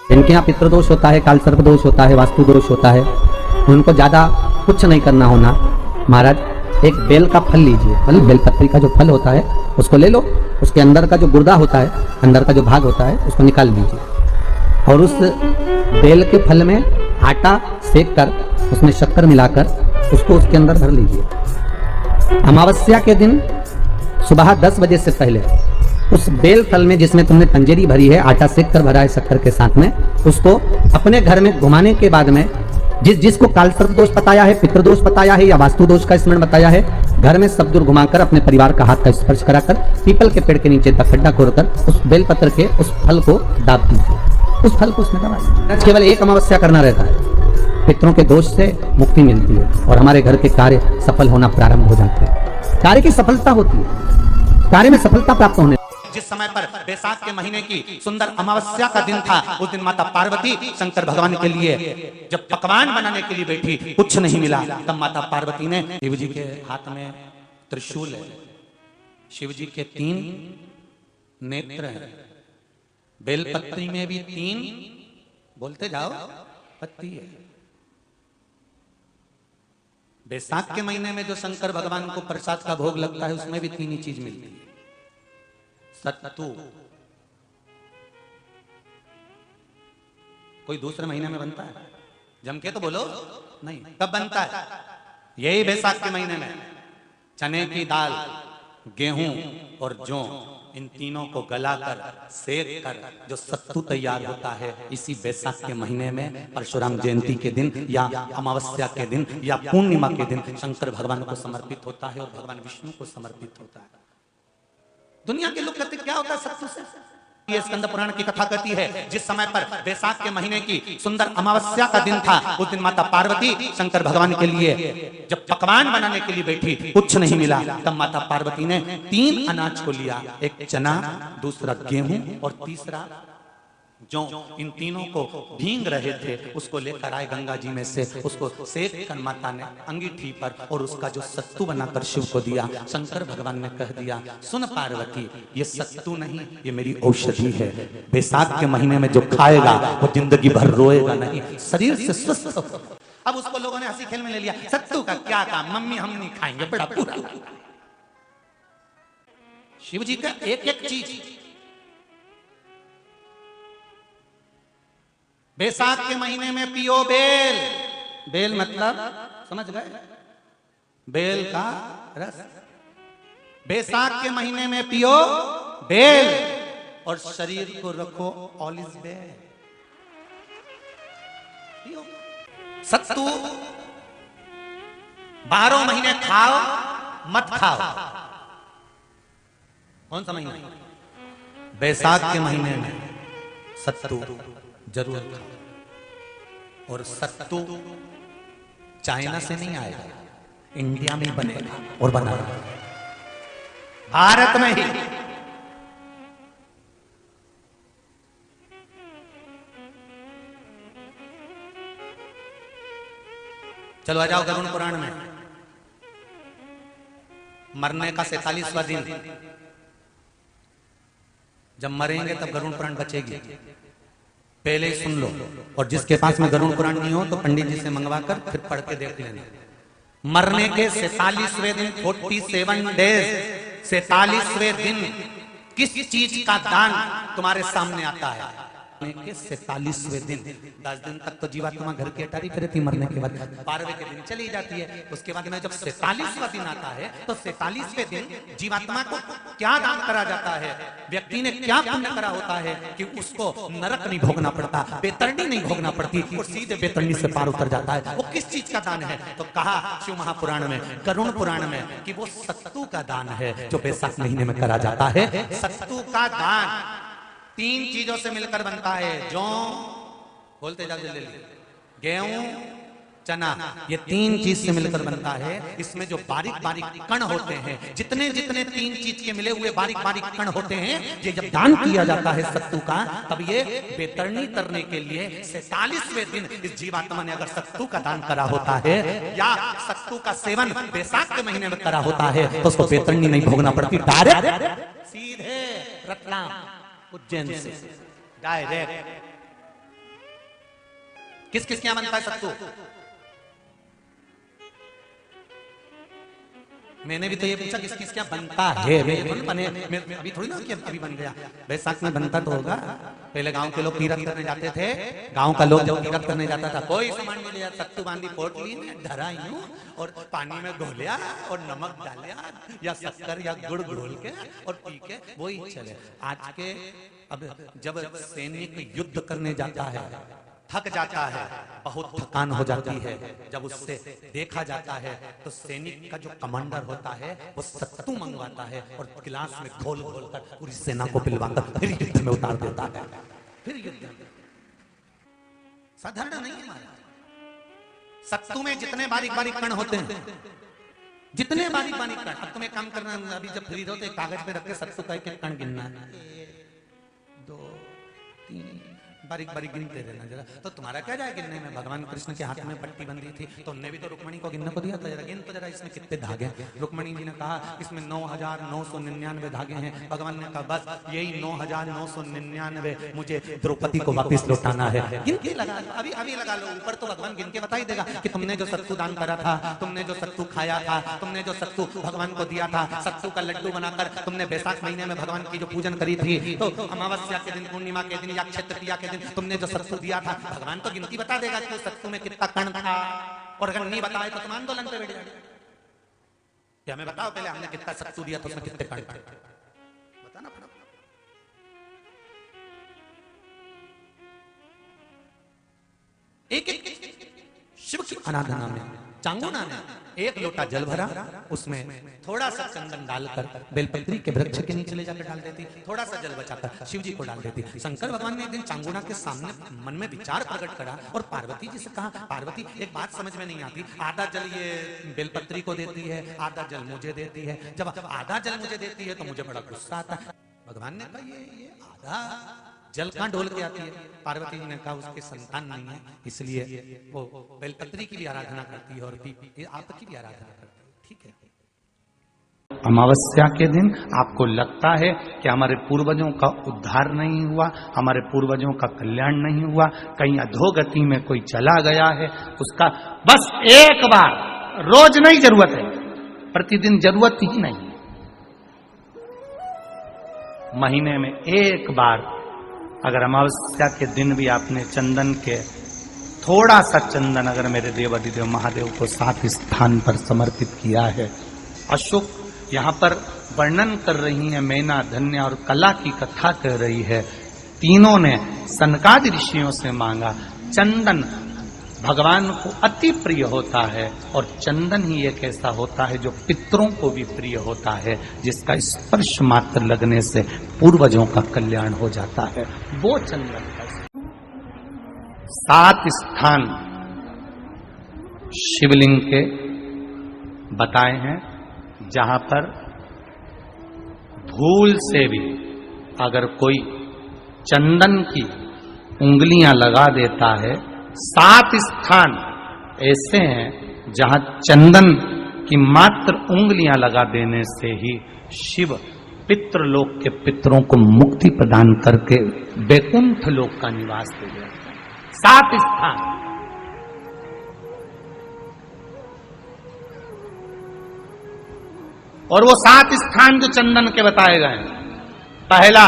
जिनके यहाँ पितृदोष होता है, काल सर्प दोष होता है, वास्तु दोष होता है, उनको ज्यादा कुछ नहीं करना होना। महाराज एक बेल का फल लीजिए, मतलब बेलपत्री का जो फल होता है उसको ले लो, उसके अंदर का जो गुर्दा होता है, अंदर का जो भाग होता है उसको निकाल लीजिए और उस बेल के फल में आटा सेक कर उसमें शक्कर मिलाकर उसको उसके अंदर भर लीजिए। अमावस्या के दिन सुबह 10 बजे से पहले उस बेल फल में जिसमें तुमने पंजेरी भरी है, आटा सेक कर भरा है शक्कर के साथ में, उसको अपने घर में घुमाने के बाद में जिसको काल सर्प दोष बताया है, पितृदोष बताया है या वास्तु दोष का स्मरण बताया है, घर में सब दूर घुमाकर अपने परिवार का हाथ का स्पर्श कराकर पीपल के पेड़ के नीचे तक खड्डा खोदकर उस बेलपत्र के उस फल को दाब दीजिए, उस फल को उसमें दबा दीजिए। केवल एक अमावस्या करना रहता है, पितरों के दोष से मुक्ति मिलती है और हमारे घर के कार्य सफल होना प्रारंभ हो जाते हैं। कार्य की सफलता होती है, कार्य में सफलता प्राप्त होने। जिस समय पर बैसाख के महीने की सुंदर अमावस्या का दिन था, उस दिन माता पार्वती शंकर भगवान के लिए जब पकवान बनाने के लिए बैठी, कुछ नहीं मिला, तब माता पार्वती ने, शिव जी के हाथ में त्रिशूल है, शिव जी के 3 नेत्र हैं, बेलपत्री में भी 3, बोलते जाओ, पत्ती है। बैसाख के महीने में जो शंकर भगवान को प्रसाद का भोग लगता है उसमें भी 3 ही चीज मिलती है। सत्तू कोई दूसरे महीने में बनता है? जम के तो बोलो नहीं। कब बनता है? यही बैसाख के महीने में। चने की दाल, गेहूं और जौ, इन तीनों को गलाकर सेक कर जो सत्तू तैयार होता है, इसी बैसाख के महीने में परशुराम जयंती के दिन या अमावस्या के दिन या पूर्णिमा के दिन शंकर भगवान को समर्पित होता है और भगवान विष्णु को समर्पित होता है। दुनिया के लोग कहते क्या होता है सत्तू से? ये स्कंद पुराण की कथा कहती है, जिस समय पर बैसाख के महीने की सुंदर अमावस्या का दिन था, उस दिन माता पार्वती शंकर भगवान के लिए जब पकवान बनाने के लिए बैठी, कुछ नहीं मिला, तब माता पार्वती ने 3 अनाज को लिया, एक चना, दूसरा गेहूं और तीसरा जो, इन तीनों को भींग रहे थे, उसको लेकर आए गंगा जी में से, उसको सेक कर माता ने अंगीठी पर और उसका जो सत्तू बनाकर शिव को दिया। शंकर भगवान ने कह दिया, सुन पार्वती, ये सत्तू नहीं, ये मेरी औषधि है। बैसाख के महीने में जो खाएगा वो जिंदगी भर रोएगा नहीं, शरीर से स्वस्थ हो। अब उसको लोगों ने हंसी खेल में ले लिया, सत्तू का क्या काम, मम्मी हम नहीं खाएंगे, बड़ा पूरा। शिव जी का एक एक चीज बैसाख के महीने में पियो बेल। बेल मतलब समझ गए? बेल का रस। बैसाख के महीने में पियो बेल और शरीर को रखो ऑलिव बेल। पियो सत्तू 12 महीने खाओ मत खाओ। कौन सा महीना? बैसाख के महीने में सत्तू जरूर खाओ। और सत्तू चाइना से नहीं आएगा, इंडिया में बनेगा और बना भारत में ही। चलो आ जाओ गरुड़ पुराण में। मरने का 47वां दिन, जब मरेंगे तब गरुड़ पुराण बचेगी, पहले ही सुन लो। और जिसके पास में गरुड़ पुराण नहीं हो तो पंडित जी से मंगवा कर फिर पढ़ के देख लेना। मरने के 47वें दिन, 47 डेज, 47वें दिन किस चीज का दान तुम्हारे सामने आता है? के 47वें दिन, 10 दिन तक तो जीवात्मा घर की अटारी फिर थी, मरने के बाद 12वें के दिन चली जाती है। उसके बाद में जब 47वां दिन आता है तो 47वें दिन जीवात्मा को क्या दान करा जाता है? व्यक्ति ने क्या पुण्य करा होता है कि उसको नरक नहीं भोगना पड़ता, बेतरणी नहीं भोगना पड़ती और सीधे बेतरणी से पार उतर जाता है। वो किस चीज का दान है? तो कहा शिव महापुराण में, गरुड़ पुराण में, कि वो सत्तू का दान है जो बैसाख महीने में करा जाता है। सत्तू का दान 3 चीजों से मिलकर बनता है। जौ, बोलते जाओ जल्दी, गेहूं, चना, ये 3 चीज से मिलकर बनता है। इसमें जो बारीक बारीक कण होते हैं, जितने जितने 3 चीज के मिले हुए बारीक बारीक कण होते हैं, ये जब दान किया जाता है सत्तू का, तब ये बेतरणी तरने के लिए 47वें दिन इस जीवात्मा ने अगर सत्तू का दान करा होता है या सत्तू का सेवन बैसाख के महीने में करा होता है तो उसको बेतरणी नहीं भोगना पड़ती, डायरेक्ट सीधे रतलाम उज्जैन से डायरेक्ट किस किस के यहां बनता है सत्तू? मैंने भी तो ये पूछा किस किस क्या बनता है। अभी थोड़ी ना कि अभी बन गया, बैसाख में बनता तो होगा। पहले गांव के लोग तीरथ करने जाते थे, गांव का लोग जब तीरथ करने जाता था कोई सामान नहीं लिया, सत्तू बांधी पोट ली, धरा यूं और पानी में घोलिया और नमक डालिया या शक्कर या गुड़ घोल के और पी के वही चले। आज के अब जब सैनिक युद्ध करने जाता है, थक जाता है, बहुत थकान हो जाती है, जब उससे देखा जाता है तो सैनिक का जो कमांडर होता है वो सत्तू मंगवाता है और गिलास में घोल घोल कर पूरी सेना को पिलवाकर फिर युद्ध में उतार देता है। फिर युद्ध साधारण नहीं है महाराज। सत्तू में जितने बारीक बारीक कण होते हैं, जितने बारीक बारीक कण, अब तुम्हें काम करना, अभी जब फ्री हो तो कागज पे रख के सत्तू का एक कण गिनना, 1 2 3 बारीक बारीक गिनते रहना जरा। तो तुम्हारा क्या जाए गिनने में? भगवान कृष्ण के हाथ में पट्टी बंधी थी, तो उनने भी तो रुक्मणी को गिनने को दिया था, जरा गिन तो जरा इसमें कितने धागे। रुक्मणी जी ने कहा इसमें 9,999 धागे हैं। भगवान ने कहा बस यही 9,999 मुझे द्रौपदी को वापस लौटाना है। गिन के लगा लो, अभी अभी लगा लो। ऊपर तो भगवान गिन के बता ही देगा कि तुमने जो सत्तू दान करा था, तुमने जो सत्तू खाया था, तुमने जो सत्तू भगवान को दिया था, सत्तू का लड्डू बनाकर तुमने बैसाख महीने में भगवान की जो पूजन करी थी, तो अमावस्या के दिन, पूर्णिमा के दिन या अक्षय तृतीया के दिन तुमने जो सत्तू दिया था, भगवान तो गिनती बता देगा कि सत्तू में कितना कण था। और अगर नहीं बताए तो तुम आंदोलन पे बैठ जाओगे कि हमें बताओ पहले हमने कितना सत्तू दिया तो उसमें कितने कण थे, बताना पड़ा। एक एक शिव की आराधना में चांगुना ने 1 लोटा जल भरा, उसमें थोड़ा सा चंदन डालकर बेलपत्री के वृक्ष के नीचे ले जाकर डाल देती, थोड़ा सा जल बचाकर शिव जी को डाल देती। शंकर भगवान ने एक दिन चांगुना के सामने मन में विचार प्रकट करा और पार्वती जी से कहा, पार्वती एक बात समझ में नहीं आती, आधा जल ये बेलपत्री को देती है, आधा जल मुझे देती है, जब आधा जल मुझे देती है तो मुझे बड़ा गुस्सा आता है। भगवान ने कहा ये आधा जल कहां ढोल के आती है? पार्वती जी ने कहा उसके संतान नहीं है, इसलिए वो बेलपत्री की भी आराधना करती है और आपकी भी आराधना करती है। ठीक है। अमावस्या के दिन आपको लगता है कि हमारे पूर्वजों का उद्धार नहीं हुआ, हमारे पूर्वजों का कल्याण नहीं हुआ, कहीं अधोगति में कोई चला गया है, उसका बस एक बार, रोज नहीं जरूरत है, प्रतिदिन जरूरत ही नहीं, महीने में एक बार अगर अमावस्या के दिन भी आपने चंदन के थोड़ा सा चंदन अगर मेरे देवाधिदेव महादेव को 7 स्थान पर समर्पित किया है। अशोक यहाँ पर वर्णन कर रही है, मैना, धन्य और कला की कथा कर रही है। तीनों ने सनकादि ऋषियों से मांगा। चंदन भगवान को अति प्रिय होता है और चंदन ही एक ऐसा होता है जो पितरों को भी प्रिय होता है, जिसका स्पर्श मात्र लगने से पूर्वजों का कल्याण हो जाता है। वो चंदन का 7 स्थान शिवलिंग के बताए हैं, जहां पर भूल से भी अगर कोई चंदन की उंगलियां लगा देता है, 7 स्थान ऐसे हैं जहां चंदन की मात्र उंगलियां लगा देने से ही शिव पितृलोक के पितरों को मुक्ति प्रदान करके वैकुंठ लोक का निवास दे देते हैं। 7 स्थान। और वो 7 स्थान जो चंदन के बताए गए हैं, पहला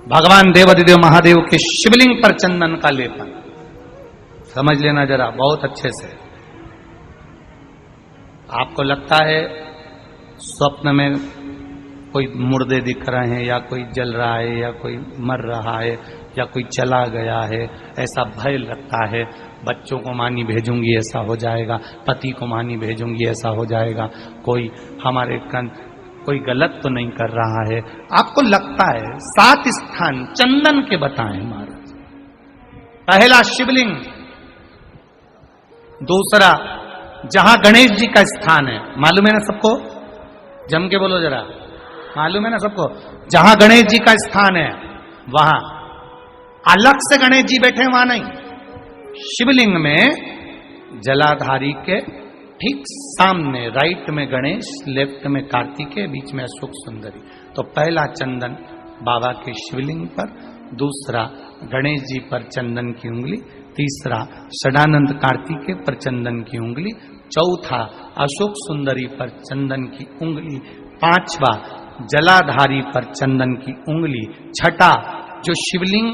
भगवान देवाधिदेव महादेव के शिवलिंग पर चंदन का लेपन, समझ लेना जरा बहुत अच्छे से। आपको लगता है स्वप्न में कोई मुर्दे दिख रहे हैं या कोई जल रहा है या कोई मर रहा है या कोई चला गया है, ऐसा भय लगता है। बच्चों को मानी भेजूंगी ऐसा हो जाएगा, पति को मानी भेजूंगी ऐसा हो जाएगा, कोई हमारे कोई गलत तो नहीं कर रहा है, आपको लगता है। 7 स्थान चंदन के बताएं महाराज। पहला शिवलिंग, दूसरा जहां गणेश जी का स्थान है, मालूम है ना सबको? जम के बोलो जरा, मालूम है ना सबको? जहां गणेश जी का स्थान है वहां अलग से गणेश जी बैठे, वहां नहीं। शिवलिंग में जलाधारी के ठीक सामने राइट में गणेश, लेफ्ट में कार्तिकेय, बीच में अशोक सुंदरी। तो पहला चंदन बाबा के शिवलिंग पर, दूसरा गणेश जी पर चंदन की उंगली, तीसरा षडानंद कार्तिकेय पर चंदन की उंगली, चौथा अशोक सुंदरी पर चंदन की उंगली, पांचवा जलाधारी पर चंदन की उंगली, छठा जो शिवलिंग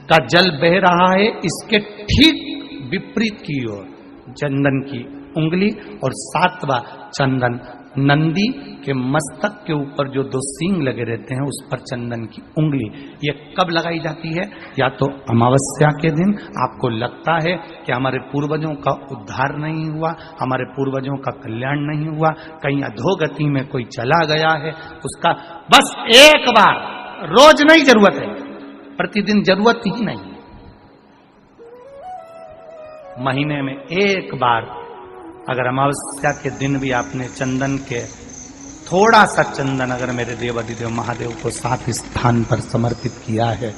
का जल बह रहा है इसके ठीक विपरीत की ओर चंदन की उंगली, और सातवां चंदन नंदी के मस्तक के ऊपर जो दो सींग लगे रहते हैं उस पर चंदन की उंगली। ये कब लगाई जाती है? या तो अमावस्या के दिन आपको लगता है कि हमारे पूर्वजों का उद्धार नहीं हुआ, हमारे पूर्वजों का कल्याण नहीं हुआ, कहीं अधोगति में कोई चला गया है, उसका बस एक बार, रोज नहीं जरूरत है, प्रतिदिन जरूरत ही नहीं, महीने में एक बार अगर अमावस्या के दिन भी आपने चंदन के थोड़ा सा चंदन अगर मेरे देवाधिदेव महादेव को साथ स्थान पर समर्पित किया है।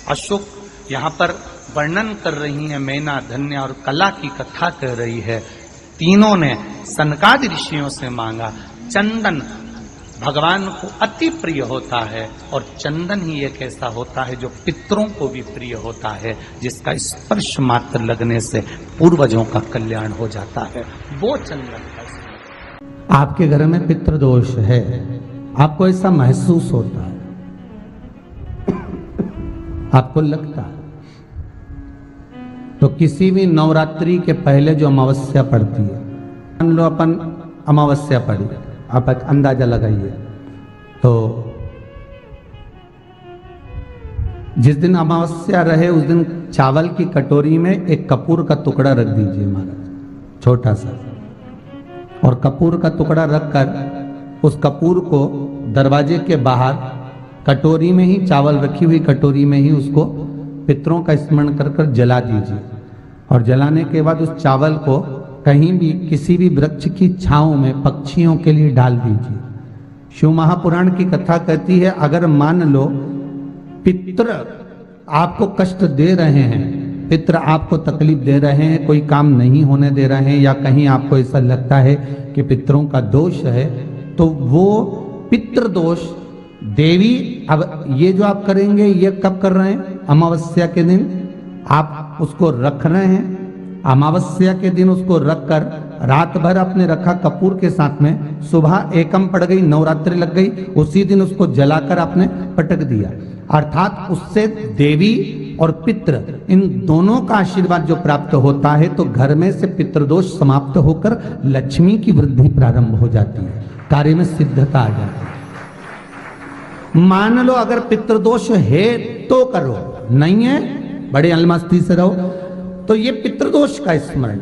अशोक यहाँ पर वर्णन कर रही है, मैना, धन्य और कला की कथा कर रही है। तीनों ने सनकादि ऋषियों से मांगा। चंदन भगवान को अति प्रिय होता है और चंदन ही एक ऐसा होता है जो पितरों को भी प्रिय होता है, जिसका स्पर्श मात्र लगने से पूर्वजों का कल्याण हो जाता है, वो चंदन का। आपके घर में पितृदोष है, आपको ऐसा महसूस होता है, आपको लगता है, तो किसी भी नवरात्रि के पहले जो अमावस्या पड़ती है, मान लो अपन अमावस्या पड़ी, आप एक अंदाजा लगाइए, तो जिस दिन अमावस्या रहे उस दिन चावल की कटोरी में एक कपूर का टुकड़ा रख दीजिए महाराज, छोटा सा, और कपूर का टुकड़ा रखकर उस कपूर को दरवाजे के बाहर कटोरी में ही, चावल रखी हुई कटोरी में ही उसको पितरों का स्मरण कर कर जला दीजिए। और जलाने के बाद उस चावल को कहीं भी किसी भी वृक्ष की छांव में पक्षियों के लिए डाल दीजिए। शिव महापुराण की कथा कहती है, अगर मान लो पितृ आपको कष्ट दे रहे हैं, पितृ आपको तकलीफ दे रहे हैं, कोई काम नहीं होने दे रहे हैं, या कहीं आपको ऐसा लगता है कि पितरों का दोष है, तो वो पितृदोष देवी, अब ये जो आप करेंगे ये कब कर रहे हैं? अमावस्या के दिन आप उसको रख रहे हैं। अमावस्या के दिन उसको रखकर रात भर आपने रखा कपूर के साथ में, सुबह एकम पड़ गई, नवरात्रि लग गई, उसी दिन उसको जलाकर आपने पटक दिया। अर्थात उससे देवी और पितृ इन दोनों का आशीर्वाद जो प्राप्त होता है, तो घर में से पितृदोष समाप्त होकर लक्ष्मी की वृद्धि प्रारंभ हो जाती है, कार्य में सिद्धता आ जाती है। मान लो अगर पितृदोष है तो करो, नहीं है बड़े अलमस्ती से रहो, तो ये पितृदोष का स्मरण।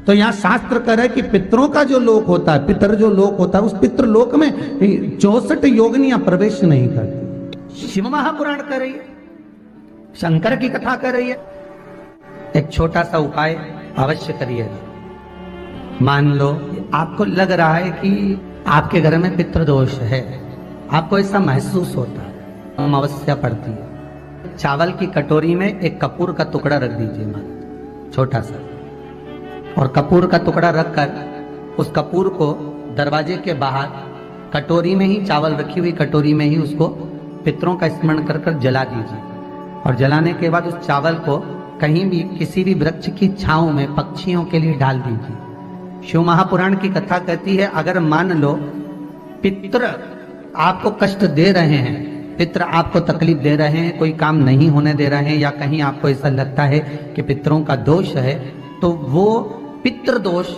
तो यहाँ शास्त्र कह रहा है कि पितरों का जो लोक होता है, पितर जो लोक होता है, उस पितृलोक में 64 योगिनियां प्रवेश नहीं करती। शिव महापुराण कर रही है, शंकर की कथा कर रही है। एक छोटा सा उपाय अवश्य करिएगा। मान लो आपको लग रहा है कि आपके घर में पितृदोष है, आपको ऐसा महसूस होता है, अमावस्या पड़ती है, चावल की कटोरी में एक कपूर का टुकड़ा रख दीजिए महाराज, छोटा सा, और कपूर का टुकड़ा रखकर उस कपूर को दरवाजे के बाहर कटोरी में ही, चावल रखी हुई कटोरी में ही उसको पितरों का स्मरण कर कर जला दीजिए। और जलाने के बाद उस चावल को कहीं भी किसी भी वृक्ष की छांव में पक्षियों के लिए डाल दीजिए। शिव महापुराण की कथा कहती है, अगर मान लो पितृ आपको कष्ट दे रहे हैं, पितृ आपको तकलीफ दे रहे हैं, कोई काम नहीं होने दे रहे हैं, या कहीं आपको ऐसा लगता है कि पितरों का दोष है, तो वो पितृदोष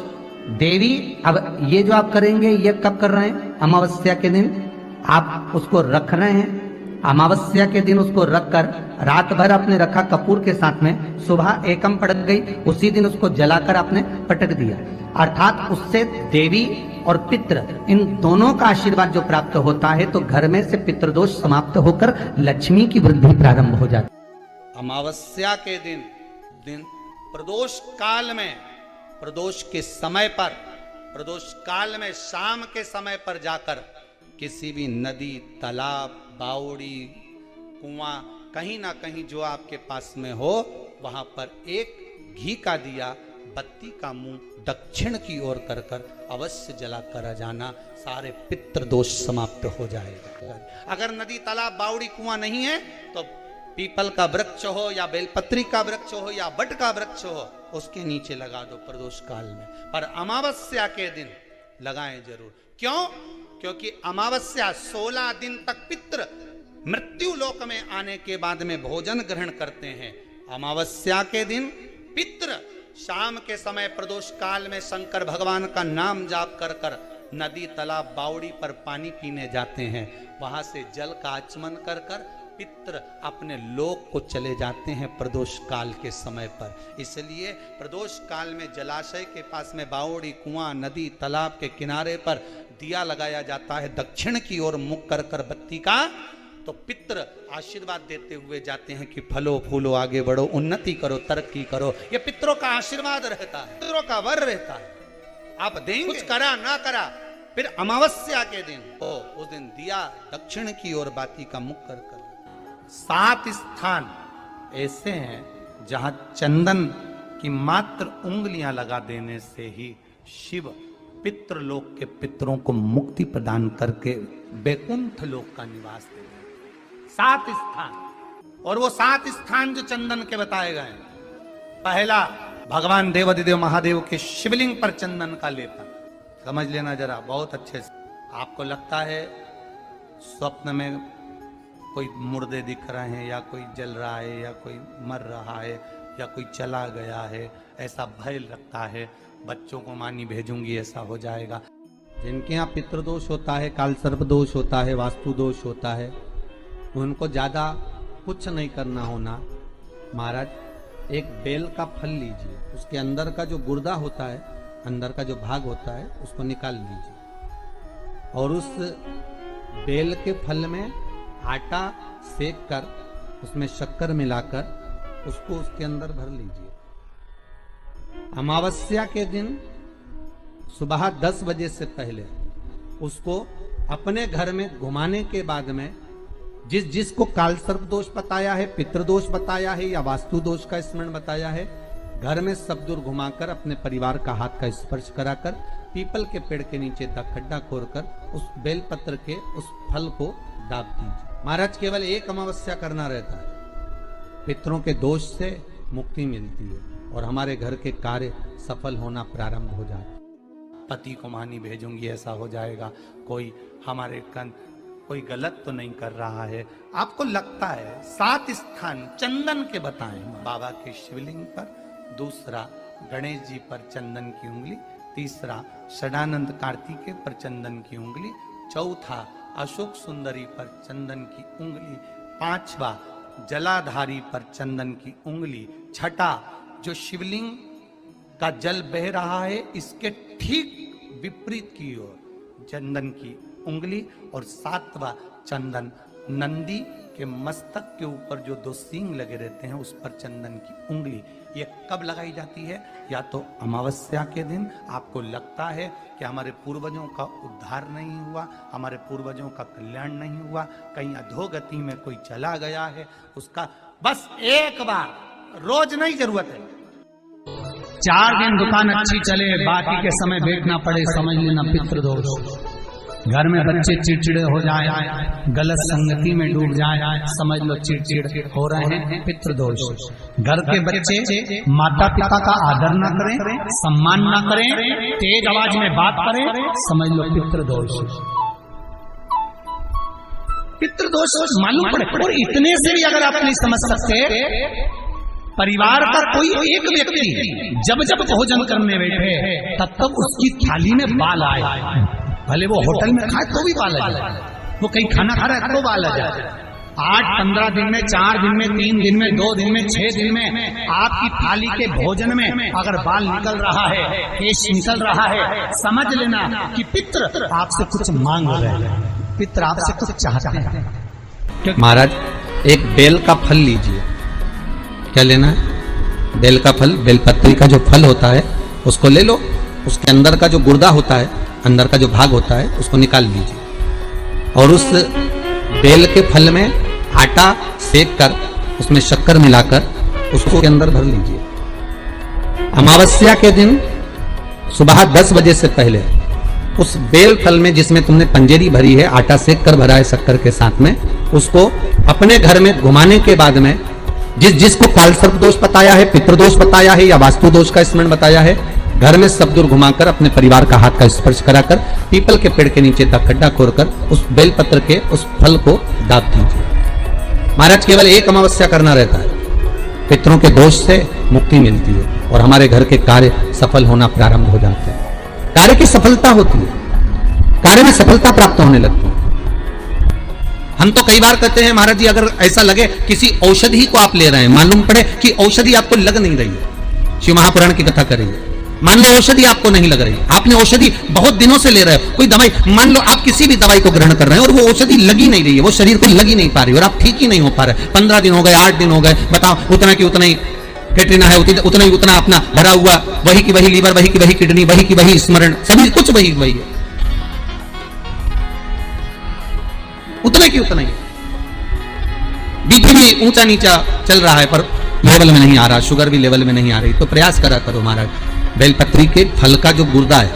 देवी, अब ये जो आप करेंगे ये कब कर रहे हैं? अमावस्या के दिन आप उसको रख रहे हैं। अमावस्या के दिन उसको रखकर रात भर आपने रखा कपूर के साथ में, सुबह एकम पड़ गई, उसी दिन उसको जलाकर आपने पटक दिया। अर्थात उससे देवी और पितृ इन दोनों का आशीर्वाद जो प्राप्त होता है, तो घर में से पितृदोष समाप्त होकर लक्ष्मी की वृद्धि प्रारंभ हो जाती है। अमावस्या के दिन प्रदोष काल में, प्रदोष के समय पर, प्रदोष काल में शाम के समय पर जाकर किसी भी नदी, तालाब, बावड़ी, कुआं, कहीं ना कहीं जो आपके पास में हो, वहां पर एक घी का दिया, बत्ती का मुंह दक्षिण की ओर कर कर अवश्य जला कर जाना, सारे पितृदोष समाप्त हो जाएगा। अगर नदी, तालाब, बावड़ी, कुआं नहीं है तो पीपल का वृक्ष हो या बेलपत्री का वृक्ष हो या बट का वृक्ष हो, उसके नीचे लगा दो प्रदोष काल में। पर अमावस्या के दिन लगाएं जरूर। क्यों? क्योंकि अमावस्या 16 दिन तक पितृ मृत्यु लोक में आने के बाद में भोजन ग्रहण करते हैं। अमावस्या के दिन पितृ शाम के समय प्रदोष काल में शंकर भगवान का नाम जाप कर कर नदी तालाब बावड़ी पर पानी पीने जाते हैं। वहां से जल का आचमन कर कर पितृ अपने लोक को चले जाते हैं प्रदोष काल के समय पर। इसलिए प्रदोष काल में जलाशय के पास में बावड़ी, कुआं, नदी, तालाब के किनारे पर दिया लगाया जाता है दक्षिण की ओर मुख कर कर बत्ती का। तो पितृ आशीर्वाद देते हुए जाते हैं कि फलो फूलो, आगे बढ़ो, उन्नति करो, तरक्की करो। ये पितरों का आशीर्वाद रहता है, पितरों का वर रहता है। आप देंगे, कुछ करा ना करा, फिर अमावस्या के दिन उस दिन दिया दक्षिण की ओर बाती का मुख कर कर। 7 स्थान ऐसे हैं जहां चंदन की मात्र उंगलियां लगा देने से ही शिव पितृलोक के पितरों को मुक्ति प्रदान करके बैकुंठ लोक का निवास देते हैं। 7 स्थान, और वो 7 स्थान जो चंदन के बताए गए। पहला, भगवान देवाधिदेव महादेव के शिवलिंग पर चंदन का लेपन। समझ लेना जरा बहुत अच्छे से। आपको लगता है स्वप्न में कोई मुर्दे दिख रहे हैं, या कोई जल रहा है, या कोई मर रहा है, या कोई चला गया है, ऐसा भय लगता है। बच्चों को मानी भेजूंगी, ऐसा हो जाएगा। जिनके यहाँ पितृदोष होता है, काल सर्प दोष होता है, वास्तु दोष होता है, उनको ज्यादा कुछ नहीं करना होना। महाराज एक बेल का फल लीजिए, उसके अंदर का जो गुर्दा होता है, अंदर का जो भाग होता है, उसको निकाल लीजिए और उस बेल के फल में आटा सेक कर उसमें शक्कर मिलाकर उसको उसके अंदर भर लीजिए। अमावस्या के दिन सुबह 10 बजे से पहले उसको अपने घर में घुमाने के बाद में जिसको काल सर्प दोष बताया है, पितृदोष बताया है या वास्तु दोष का स्मरण बताया है, घर में सब दूर घुमाकर अपने परिवार का हाथ का स्पर्श कराकर पीपल के पेड़ के नीचे खड्डा खोदकर उस बेलपत्र के उस फल को दाब दीजिए। महाराज केवल एक अमावस्या करना रहता है, पितरों के दोष से मुक्ति मिलती है और हमारे घर के कार्य सफल होना प्रारंभ हो जाता है। पति को मानी भेजूंगी, ऐसा हो जाएगा। कोई हमारे कोई गलत तो नहीं कर रहा है। आपको लगता है 7 स्थान चंदन के बताएं। बाबा के शिवलिंग पर, दूसरा गणेश जी पर चंदन की उंगली, तीसरा षडानंद कार्तिकेय पर चंदन की उंगली, चौथा अशोक सुंदरी पर चंदन की उंगली, 5वां जलाधारी पर चंदन की उंगली, छठा जो शिवलिंग का जल बह रहा है इसके ठीक विपरीत की ओर चंदन की उंगली, और 7वां चंदन नंदी के मस्तक के ऊपर जो 2 सींग लगे रहते हैं उस पर चंदन की उंगली। ये कब लगाई जाती है? या तो अमावस्या के दिन। आपको लगता है कि हमारे पूर्वजों का उद्धार नहीं हुआ, हमारे पूर्वजों का कल्याण नहीं हुआ, कहीं अधोगति में कोई चला गया है, उसका बस एक बार, रोज नहीं जरूरत है, 4 दिन दुकान अच्छी चले, बाकी के समय बैठना पड़े, समझ लेना पितृदोष। घर में बच्चे चिड़चिड़े हो जाए, गलत संगति में डूब जाए, समझ लो चिड़चिड़ हो रहे हैं, पितृदोष। घर के बच्चे माता पिता का आदर न करें, सम्मान न करें, तेज आवाज में बात करें, समझ लो पितृदोष। पितृदोष मालूम पड़े। और इतने से भी अगर आप नहीं समझ सकते, परिवार का कोई एक व्यक्ति जब जब भोजन करने बैठे तब तक उसकी थाली में बाल आए, भले वो होटल में खाए तो भी बाल आ जाए, वो कहीं खाना खा रहा है तो बाल आ जाए। 8-15 दिन में, 4 दिन में, 3 दिन में, 2 दिन में, 6 दिन में आपकी थाली के भोजन में अगर बाल निकल रहा है, केश निकल रहा है, समझ लेना कि पितृ आपसे कुछ मांग रहे हैं, पितृ आपसे कुछ चाहते हैं। महाराज एक बेल का फल लीजिए। क्या लेना है? बेल का फल, बेलपत्री का जो फल होता है उसको ले लो, उसके अंदर का जो गुर्दा होता है, अंदर का जो भाग होता है, उसको निकाल लीजिए और उस बेल के फल में आटा सेक कर उसमें शक्कर मिलाकर उसको के अंदर भर लीजिए। अमावस्या के दिन सुबह 10 बजे से पहले उस बेल फल में जिसमें तुमने पंजेरी भरी है, आटा सेक कर भरा है शक्कर के साथ में, उसको अपने घर में घुमाने के बाद में जिसको काल सर्प दोष बताया है, पितृदोष बताया है या वास्तु दोष का स्मरण बताया है, घर में सब दूर घुमाकर अपने परिवार का हाथ का स्पर्श कराकर पीपल के पेड़ के नीचे तक खड्डा खोदकर उस बेलपत्र के उस फल को दाब दीजिए। महाराज केवल एक अमावस्या करना रहता है, पितरों के दोष से मुक्ति मिलती है और हमारे घर के कार्य सफल होना प्रारंभ हो जाते हैं। कार्य की सफलता होती है, कार्य में सफलता प्राप्त होने लगती है। हम तो कई बार कहते हैं महाराज जी, अगर ऐसा लगे किसी औषधि को आप ले रहे हैं, मालूम पड़े कि औषधि आपको लग नहीं रही है, शिव महापुराण की कथा कर रही है, मान लो औषधि आपको नहीं लग रही, आपने औषधि बहुत दिनों से ले रहे हो, कोई दवाई, मान लो आप किसी भी दवाई को ग्रहण कर रहे हैं और वो औषधि लगी नहीं रही है, वो शरीर को लगी नहीं पा रही और आप ठीक ही नहीं हो पा रहे, 15 दिन हो गए, 8 दिन हो गए, बताओ उतना की उतना ही कैटरीना है, उतना ही उतना अपना भरा हुआ, वही की वही लीवर, वही की वही किडनी, वही की वही स्मरण, सभी कुछ वही वही है, उतना की उतना ही। बीपी भी ऊंचा नीचा चल रहा है पर लेवल में नहीं आ रहा, शुगर भी लेवल में नहीं आ रही, तो प्रयास करा करो महाराज, बेलपत्री के फल का जो गुर्दा है,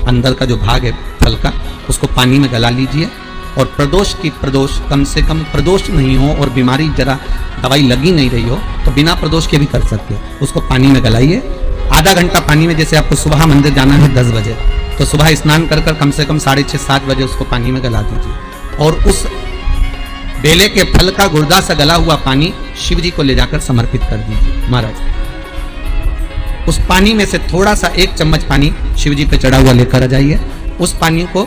अंदर का जो भाग है फल का, उसको पानी में गला लीजिए और प्रदोष कम से कम प्रदोष नहीं हो और बीमारी जरा दवाई लगी नहीं रही हो तो बिना प्रदोष के भी कर सकते हो, उसको पानी में गलाइए, आधा घंटा पानी में, जैसे आपको सुबह मंदिर जाना है 10 बजे, तो सुबह स्नान कर कम से कम 6:30-7 बजे उसको पानी में गला दीजिए और उस बेले के फल का गुर्दा से गला हुआ पानी शिव जी को ले जाकर समर्पित कर दीजिए। महाराज उस पानी में से थोड़ा सा 1 चम्मच पानी शिव जी पे चढ़ा हुआ लेकर आ जाइए, उस पानी को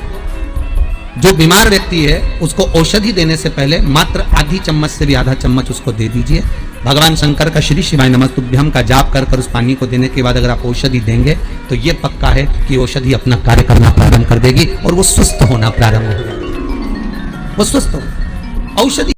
जो बीमार व्यक्ति है उसको औषधि देने से पहले मात्र आधी चम्मच से भी आधा चम्मच उसको दे दीजिए। भगवान शंकर का श्री शिवाय नमस्तुभ्यम का जाप कर उस पानी को देने के बाद अगर आप औषधि देंगे तो ये पक्का है कि औषधि अपना कार्य करना प्रारंभ कर देगी और वो स्वस्थ होना प्रारंभ हो जाएगी, वो स्वस्थ हो औषधि